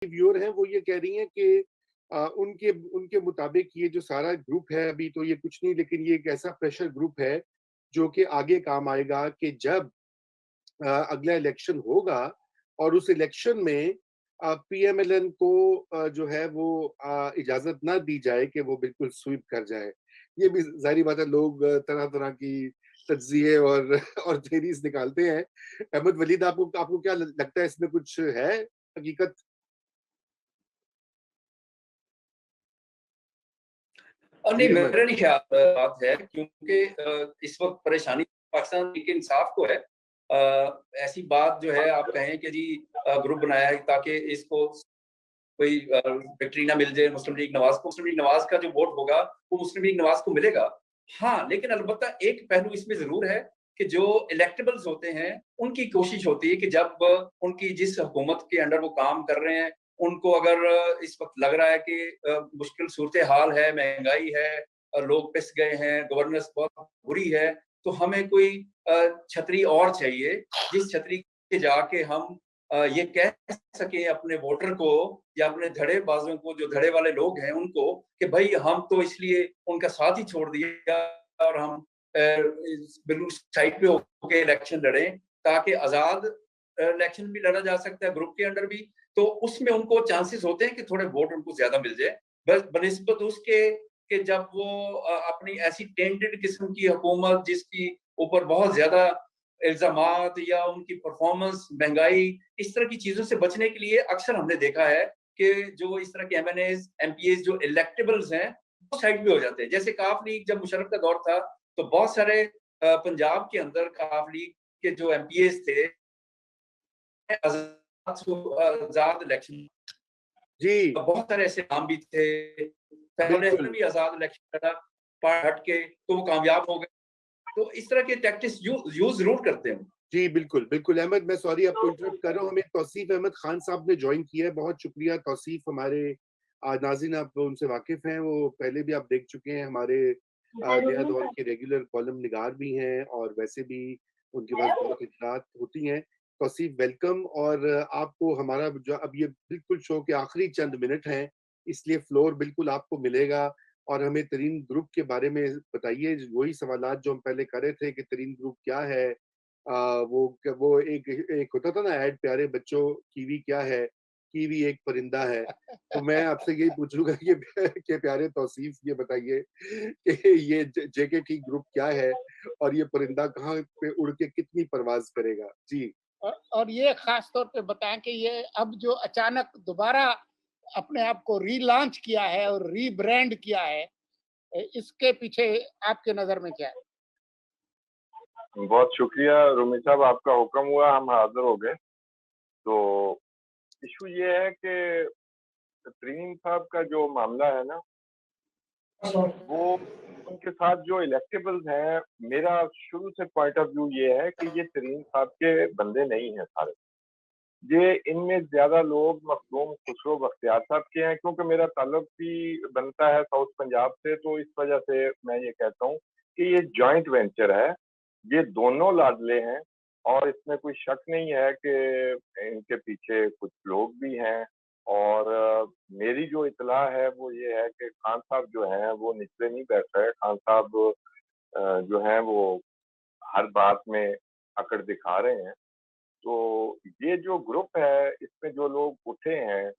Viewer हैं वो ये कह रही हैं कि उनके उनके मुताबिक ये जो सारा ग्रुप है अभी तो ये कुछ नहीं, लेकिन ये एक ऐसा प्रेशर ग्रुप है जो कि आगे काम आएगा कि जब अगला इलेक्शन होगा और उस इलेक्शन में पीएमएलएन को जो है वो इजाजत ना दी जाए कि वो बिल्कुल स्वीप कर जाए। ये भी जाहिर बात है, लोग तरह तरह की तज्जिए और और थेरीज निकालते हैं। अहमद वलीद, आपको आपको क्या लगता है, इसमें कुछ है हकीकत? नहीं, जी अहमद। मेरा नहीं ख्याल बात है, क्योंकि इस वक़्त परेशानी पाकिस्तान तहरीक इंसाफ को है। ऐसी बात जो है आप कहें कि जी ग्रुप बनाया है ताकि इसको कोई विक्ट्री ना मिल जाए मुस्लिम लीग नवाज़ को। मुस्लिम लीग नवाज़ का जो वोट होगा वो मुस्लिम लीग नवाज़ को मिलेगा। हाँ, लेकिन अलबत्ता एक पहलू इसमें ज़रूर है कि जो इलेक्टेबल्स होते हैं, उनकी कोशिश होती है कि जब उनकी जिस हुकूमत के अंडर वो काम कर रहे हैं, उनको अगर इस वक़्त लग रहा है कि मुश्किल सूरत-ए-हाल है, महँगाई है, लोग पिस गए हैं, गवर्नेंस बहुत बुरी है, तो हमें कोई छतरी और चाहिए, जिस छतरी के जाके हम ये कह सकें अपने वोटर को या अपने धड़ेबाजों को, जो धड़े वाले लोग हैं उनको, कि भई हम तो इसलिए उनका साथ ही छोड़ दिया और हम बिल्कुल साइड पे होके इलेक्शन लड़ें, ताकि आज़ाद इलेक्शन भी लड़ा जा सकता है ग्रुप के अंडर भी, तो उसमें उनको चांसेस होते हैं कि थोड़े वोट उनको ज़्यादा मिल जाए। बस बनिस्बत उसके कि जब वो अपनी ऐसी टेंटेड किस्म की हुकूमत जिसकी ऊपर बहुत ज़्यादा इल्ज़ामात या उनकी परफ़ॉर्मेंस, महँगाई, इस तरह की चीज़ों से बचने के लिए अक्सर हमने देखा है कि जो इस तरह के एमएनएज़, एमपीएज़ जो इलेक्टेबल्स हैं, वो साइड पे हो जाते हैं। जैसे काफ लीग जब मुशर्रफ का दौर था, तो बहुत सारे पंजाब के अंदर काफ लीग के जो एमपीएज़ थे, आज़ाद इलेक्शन, जी, बहुत सारे ऐसे नाम भी थे। पहले बिल्कुल। भी आज़ाद इलेक्शन लड़ा, पार्ट हट के, तो वो कामयाब हो गए। तो इस तरह के टैक्टिक्स यूज़ ज़रूर करते हैं। जी, बिल्कुल, बिल्कुल। अहमद, मैं सॉरी आपको इंटरप्ट कर रहा हूँ, हमें तौसीफ अहमद खान साहब ने जॉइन किया है, बहुत शुक्रिया तौसीफ। हमारे नाज़रीन आप उनसे वाकिफ़ हैं, वो पहले भी आप देख चुके हैं, हमारे नया दौर के रेगुलर कॉलम निगार भी हैं और वैसे भी उनके पास बहुत इत्तलात होती हैं। तौसीफ वेलकम। और आपको हमारा जो अब ये बिल्कुल शो के आखिरी चंद मिनट हैं, इसलिए फ्लोर बिल्कुल आपको मिलेगा और हमें तरीन ग्रुप के बारे में बताइए, वही सवालात जो हम पहले कर रहे थे कि तरीन ग्रुप क्या है? वो एक एक होता था ना ऐड, प्यारे बच्चों कीवी क्या है? कीवी एक परिंदा है। तो मैं आपसे यही पूछूँगा कि प्यारे तौसीफ, ये बताइए कि ये जेकेटी ग्रुप क्या है और ये परिंदा कहाँ पे उड़ के कितनी परवाज़ करेगा? जी। और ये खास तौर पे बताएं कि ये अब जो अचानक दोबारा अपने आप को रीलॉन्च किया है और रीब्रांड किया है, इसके पीछे आपके नजर में क्या है? बहुत शुक्रिया रूमी साहब, आपका हुक्म हुआ हम हाजिर हो गए। तो इशू ये है कि तरीन साहब का जो मामला है ना, वो उनके साथ जो इलेक्टेबल्स हैं, मेरा शुरू से पॉइंट ऑफ व्यू ये है कि ये तरीन साहब के बंदे नहीं हैं सारे। ये इनमें ज्यादा लोग मखदूम खुसरो बख्तियार साहब के हैं, क्योंकि मेरा ताल्लुक भी बनता है साउथ पंजाब से, तो इस वजह से मैं ये कहता हूँ कि ये जॉइंट वेंचर है। ये दोनों लाडले हैं और इसमें कोई शक नहीं है कि इनके पीछे कुछ लोग भी हैं। और मेरी जो इतला है वो ये है कि खान साहब जो हैं वो निचले नहीं बैठ रहे। खान साहब जो हैं वो हर बात में अकड़ दिखा रहे हैं। तो ये जो ग्रुप है, इसमें जो लोग उठे हैं,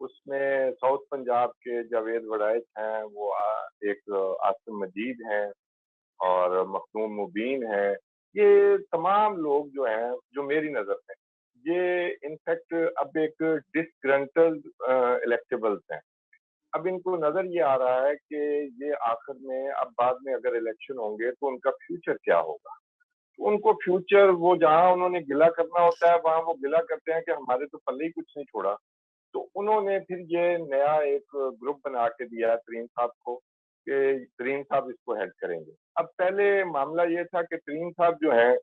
उसमें साउथ पंजाब के जावेद वड़ैच हैं, वो एक आसिम मजीद हैं और मखदूम मुबीन है। ये तमाम लोग जो हैं, जो मेरी नज़र में, ये इनफैक्ट अब एक डिसग्रंटल्ड इलेक्टेबल्स हैं। अब इनको नज़र ये आ रहा है कि ये आखिर में अब बाद में अगर इलेक्शन होंगे तो उनका फ्यूचर क्या होगा। तो उनको फ्यूचर, वो जहाँ उन्होंने गिला करना होता है वहाँ वो गिला करते हैं कि हमारे तो पल्ले ही कुछ नहीं छोड़ा। तो उन्होंने फिर ये नया एक ग्रुप बना के दिया तरीन साहब को कि तरीन साहब इसको हेड करेंगे। अब पहले मामला ये था कि तरीन साहब जो है,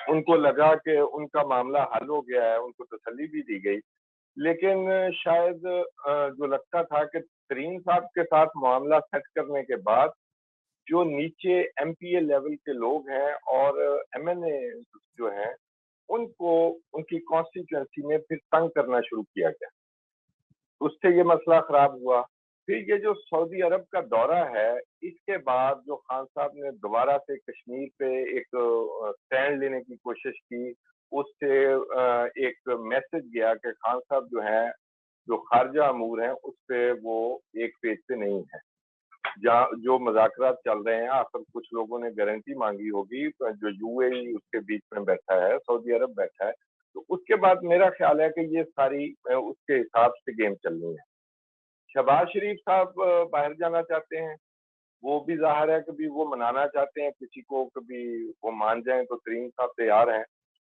उनको लगा कि उनका मामला हल हो गया है, उनको तसल्ली भी दी गई। लेकिन शायद जो लगता था कि तरीन साहब के साथ मामला सेट करने के बाद जो नीचे एमपीए लेवल के लोग हैं और एमएनए जो हैं, उनको उनकी कॉन्स्टिट्यूएंसी में फिर तंग करना शुरू किया गया। उससे ये मसला खराब हुआ। फिर ये जो सऊदी अरब का दौरा है, इसके बाद जो खान साहब ने दोबारा से कश्मीर पे एक स्टैंड लेने की कोशिश की, उससे एक मैसेज गया कि खान साहब जो हैं, जो खारजा अमूर हैं, उस पे वो एक पेज पे नहीं है। जहाँ जो मुज़ाकरात चल रहे हैं, आखिर कुछ लोगों ने गारंटी मांगी होगी, जो यूएई उसके बीच में बैठा है, सऊदी अरब बैठा है, तो उसके बाद मेरा ख्याल है कि ये सारी उसके हिसाब से गेम चलनी है। शहबाज शरीफ साहब बाहर जाना चाहते हैं, वो भी ज़ाहिर है कभी वो मनाना चाहते हैं किसी को, कभी वो मान जाएं तो तरीन साहब तैयार हैं।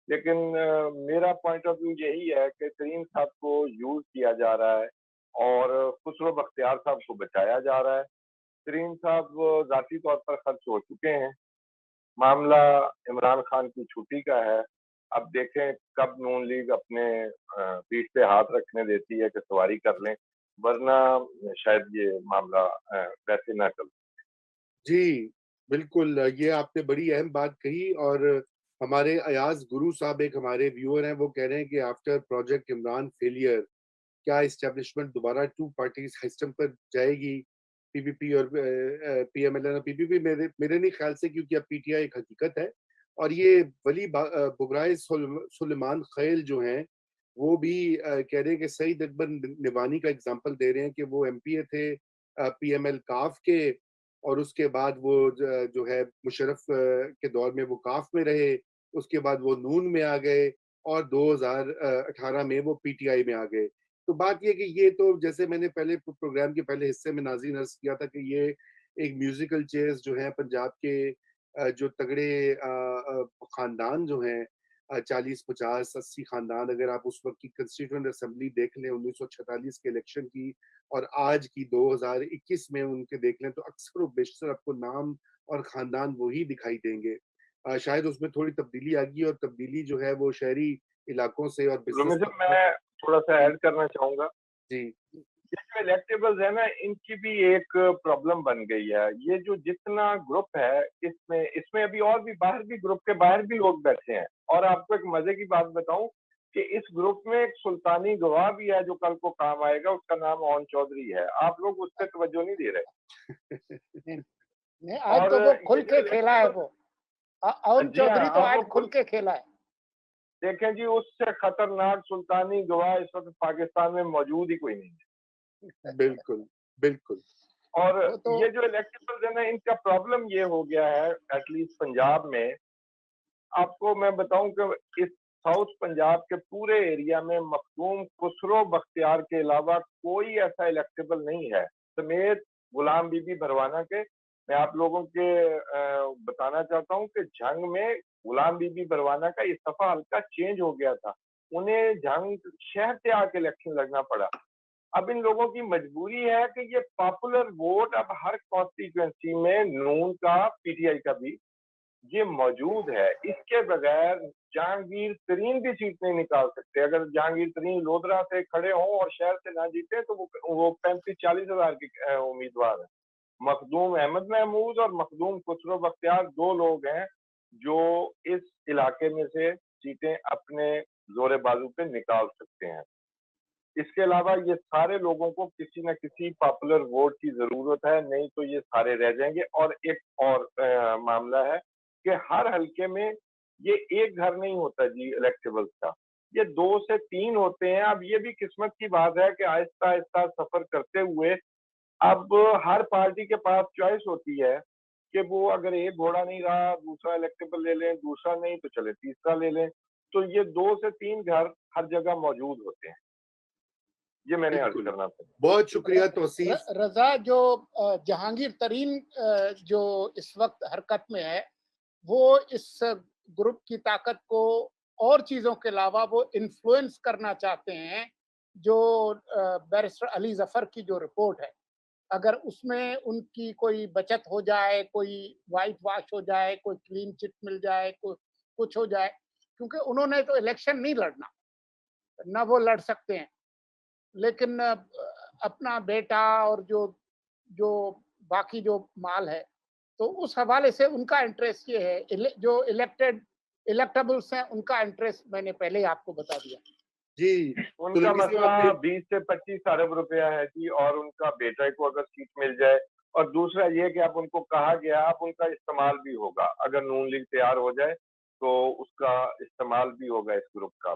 लेकिन मेरा पॉइंट ऑफ व्यू यही है कि तरीन साहब को यूज किया जा रहा है और खुसरो बख्तियार साहब को बचाया जा रहा है। तरीन साहब ज़ाती तौर पर खर्च हो चुके हैं, मामला इमरान खान की छुट्टी का है। अब देखें कब नून लीग अपने पीठ पे हाथ रखने देती है कि सवारी कर लें, वरना शायद ये मामला वैसे ना चले। जी बिल्कुल, ये आपने बड़ी अहम बात कही। और हमारे अयाज गुरु साहब, एक हमारे व्यूअर हैं, वो कह रहे हैं कि आफ्टर प्रोजेक्ट इमरान फेलियर क्या इस्टेब्लिशमेंट दोबारा टू पार्टी सिस्टम पर जाएगी, पीपीपी और पीएमएल? पीपीपी मेरे नहीं ख्याल से, क्योंकि अब पीटीआई एक हकीकत है। और ये वली बुगराय सुलेमान खैल जो हैं, वो भी कह रहे हैं कि सईद अकबर निवानी का एग्जांपल दे रहे हैं कि वो एमपीए थे पीएमएल काफ के, और उसके बाद वो जो है मुशर्रफ के दौर में वो काफ में रहे, उसके बाद वो नून में आ गए, और 2018 में वो पीटीआई में आ गए। तो बात ये कि ये तो, जैसे मैंने पहले प्रोग्राम के पहले हिस्से में नाज़रीन अर्ज किया था, कि ये एक म्यूजिकल चेयर्स जो हैं पंजाब के जो तगड़े खानदान जो हैं, 40, 50, 80 खानदान, अगर आप उस वक्त की कंस्टिट्यूएंट असेंबली देख लें 1946 के इलेक्शन की, और आज की 2021 में उनके देख लें, तो अक्सर और बेशतर आपको नाम और खानदान वही दिखाई देंगे। शायद उसमें थोड़ी तब्दीली आ गई, और तब्दीली जो है वो शहरी इलाकों से और बिजनेस। मैं थोड़ा सा ऐड करना चाहूंगा जी, ये जो इलेक्टेबल्स है ना, इनकी भी एक प्रॉब्लम बन गई है। ये जो जितना ग्रुप है, इसमें अभी और भी ग्रुप के बाहर भी लोग बैठे हैं। और आपको एक मजे की बात बताऊं कि इस ग्रुप में एक सुल्तानी गवाह भी है जो कल को काम आएगा, उसका नाम ओन चौधरी है। आप लोग उस पर तवज्जो नहीं दे रहे। नहीं, आज तो वो खुल के खेला है। वो ओन चौधरी तो आज खुल के खेला है। देखें जी, उससे खतरनाक सुल्तानी गवाह इस वक्त पाकिस्तान में मौजूद ही कोई नहीं है। बिल्कुल बिल्कुल। और ये जो इलेक्टेबल्स है ना, इनका प्रॉब्लम ये हो गया है, एटलीस्ट पंजाब में। आपको मैं बताऊं कि इस साउथ पंजाब के पूरे एरिया में मखदूम खुसरो बख्तियार के अलावा कोई ऐसा इलेक्टेबल नहीं है, समेत गुलाम बीबी बरवाना के। मैं आप लोगों के बताना चाहता हूं कि जंग में गुलाम बीबी बरवाना का इस दफा हल्का चेंज हो गया था, उन्हें जंग शहर से आके इलेक्शन लड़ना पड़ा। अब इन लोगों की मजबूरी है कि ये पॉपुलर वोट अब हर कॉन्स्टिट्यूएंसी में नून का, पीटीआई का भी ये मौजूद है। इसके बगैर जहांगीर तरीन भी सीट नहीं निकाल सकते। अगर जहांगीर तरीन लोधरा से खड़े हों और शहर से ना जीते तो वो 35-40 हजार के उम्मीदवार है। मखदूम अहमद महमूद और मखदूम खुसरो बख्तियार दो लोग हैं जो इस इलाके में से सीटें अपने जोरे बाजू पे निकाल सकते हैं। इसके अलावा ये सारे लोगों को किसी न किसी पॉपुलर वोट की जरूरत है, नहीं तो ये सारे रह जाएंगे। और एक और मामला है कि हर हलके में ये एक घर नहीं होता जी इलेक्टेबल्स का, ये 2 से 3 होते हैं। अब ये भी किस्मत की बात है कि आहिस्ता आहिस्ता सफर करते हुए अब हर पार्टी के पास चॉइस होती है कि वो अगर एक घोड़ा नहीं रहा, दूसरा इलेक्टेबल ले लें, दूसरा नहीं तो चले तीसरा ले लें। तो ये 2 से 3 घर हर जगह मौजूद होते हैं। ये मैंने अर्ज करना था। बहुत शुक्रिया तौसीफ। रजा, जो जहांगीर तरीन जो इस वक्त हरकत में है, वो इस ग्रुप की ताकत को और चीजों के अलावा वो इन्फ्लुएंस करना चाहते हैं। जो बैरिस्टर अली जफर की जो रिपोर्ट है, अगर उसमें उनकी कोई बचत हो जाए, कोई वाइट वॉश हो जाए, कोई क्लीन चिट मिल जाए, कोई कुछ हो जाए, क्योंकि उन्होंने तो इलेक्शन नहीं लड़ना, ना वो लड़ सकते हैं, लेकिन अपना बेटा और जो जो बाकी जो माल है, तो उस हवाले से उनका इंटरेस्ट ये है। जो इलेक्टेबल्स हैं उनका इंटरेस्ट मैंने पहले ही आपको बता दिया। जी उनका मसला 20 से 25 अरब रुपया है जी, और उनका बेटे को अगर सीट मिल जाए, और दूसरा ये कि आप उनको कहा गया आप उनका इस्तेमाल भी होगा, अगर नून लीग तैयार हो जाए तो उसका इस्तेमाल भी होगा इस ग्रुप का।